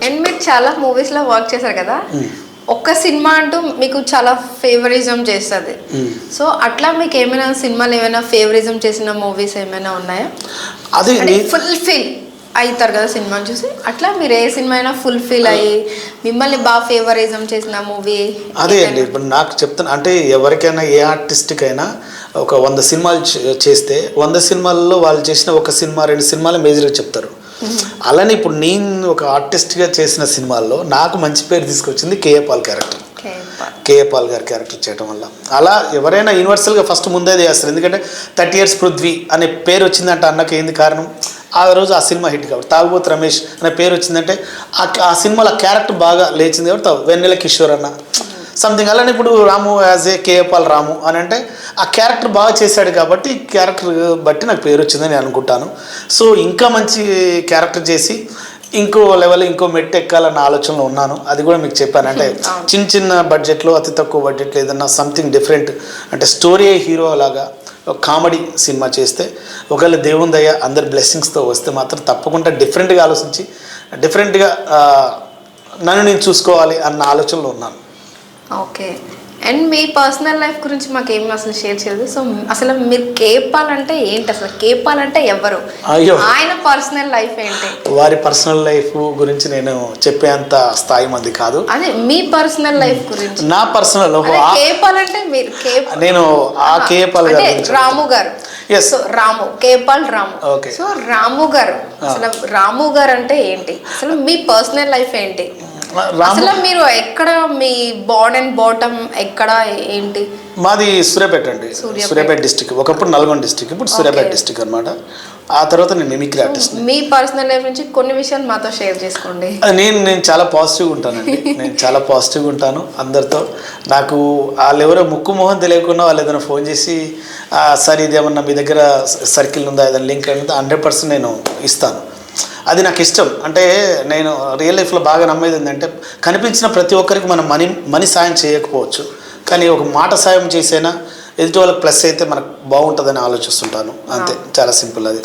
And మీరు చాలా మూవీస్లో వర్క్ చేశారు కదా, ఒక్క సినిమా అంటూ మీకు చాలా ఫేవరిజం చేస్తుంది. సో అట్లా మీకు ఏమైనా సినిమాలు ఏమైనా ఫేవరిజం చేసిన మూవీస్ ఏమైనా ఉన్నాయా? అది ఫుల్ఫిల్ అవుతారు కదా సినిమాని చూసి, అట్లా మీరు ఏ సినిమా అయినా ఫుల్ఫిల్ అయ్యి మిమ్మల్ని బాగా ఫేవరిజం చేసిన మూవీ? అదే అండి, ఇప్పుడు నాకు చెప్తాను అంటే ఎవరికైనా ఏ ఆర్టిస్ట్కి అయినా ఒక 100 సినిమాలు చేస్తే 100 సినిమాల్లో వాళ్ళు చేసిన ఒక సినిమా 2 సినిమాలు మేజర్గా చెప్తారు. అలానే ఇప్పుడు నేను ఒక ఆర్టిస్ట్గా చేసిన సినిమాల్లో నాకు మంచి పేరు తీసుకొచ్చింది కేఏ పాల్ క్యారెక్టర్. కేఏ పాల్ గారి క్యారెక్టర్ చేయడం వల్ల అలా ఎవరైనా యూనివర్సల్గా ఫస్ట్ ముందే చేస్తారు. ఎందుకంటే 30 years పృథ్వీ అనే పేరు వచ్చిందంటే అన్నకు ఏంది కారణం? ఆ రోజు ఆ సినిమా హిట్ కాబట్టి. తాగుబోతు రమేష్ అనే పేరు వచ్చిందంటే ఆ సినిమాలో క్యారెక్టర్ బాగా లేచింది కాబట్టి వెన్నెల కిషోర్ అన్న సంథింగ్. అలానే ఇప్పుడు రాము యాజ్ ఏ కేఏ పాల్ రాము అని అంటే ఆ క్యారెక్టర్ బాగా చేశాడు కాబట్టి క్యారెక్టర్ బట్టి నాకు పేరు వచ్చిందని నేను అనుకుంటాను. సో ఇంకా మంచి క్యారెక్టర్ చేసి ఇంకో లెవెల్ ఇంకో మెట్టు ఎక్కాలన్న ఆలోచనలో ఉన్నాను. అది కూడా మీకు చెప్పాను. అంటే చిన్న బడ్జెట్లో అతి తక్కువ బడ్జెట్లో ఏదన్నా సంథింగ్ డిఫరెంట్ అంటే స్టోరీ హీరో లాగా ఒక కామెడీ సినిమా చేస్తే ఒకవేళ దేవుని దయ అందరి బ్లెస్సింగ్స్తో వస్తే మాత్రం తప్పకుండా డిఫరెంట్గా ఆలోచించి డిఫరెంట్గా నన్ను నేను చూసుకోవాలి అన్న ఆలోచనలో ఉన్నాను. Okay. And me personal life గురించి మాకు ఏమి అసలు షేర్ చేయలేదు. సో అసలు మీరు కేఏ పాల్ అంటే ఏంటి? అసలు కేఏ పాల్ అంటే ఎవరు? అయ్యో, ఆయన పర్సనల్ లైఫ్ ఏంటి? వారి పర్సనల్ లైఫ్ గురించి నేను చెప్పేంత స్థాయి మంది కాదు. అదే మీ పర్సనల్ లైఫ్ గురించి. నా పర్సనల్ కేఏ పాల్ అంటే మీరు నేను ఆ కేఏ పాల్ గారు రాము గారు. సో రాము, కేఏ పాల్ రాము. సో రాము గారు, అసలు రాము గారు అంటే ఏంటి? అసలు మీ పర్సనల్ లైఫ్ ఏంటి? అసలు మీరు ఎక్కడ, మీ బార్న్ అండ్ బాటమ్ ఎక్కడ ఏంటి? మాది సూర్యాపేట అండి. సూర్యాపేట డిస్టిక్. ఒకప్పుడు నల్గొండ డిస్టిక్, ఇప్పుడు సూర్యాపేట డిస్టిక్ అనమాట. ఆ తర్వాత నేను మిమిక్రీ ఆర్టిస్ట్. మీ పర్సనల్ లైఫ్ నుంచి కొన్ని విషయాలు మాతో షేర్ చేసుకోండి. నేను చాలా పాజిటివ్గా ఉంటానండి. నేను చాలా పాజిటివ్గా ఉంటాను అందరితో. నాకు వాళ్ళు ఎవరో ముక్కు మొహం తెలియకుండా వాళ్ళు ఏదైనా ఫోన్ చేసి సార్ ఇది ఏమన్నా మీ దగ్గర సర్కిల్ ఉందా, ఏదైనా లింక్ ఉందా, 100% నేను ఇస్తాను. అది నాకు ఇష్టం. అంటే నేను రియల్ లైఫ్లో బాగా నమ్మేది ఏంటంటే కనిపించిన ప్రతి ఒక్కరికి మనం మనీ సాయం చేయకపోవచ్చు, కానీ ఒక మాట సాయం చేసైనా ఎదుటి వాళ్ళకి ప్లస్ అయితే మనకు బాగుంటుందని ఆలోచిస్తుంటాను. అంతే, చాలా సింపుల్ అది.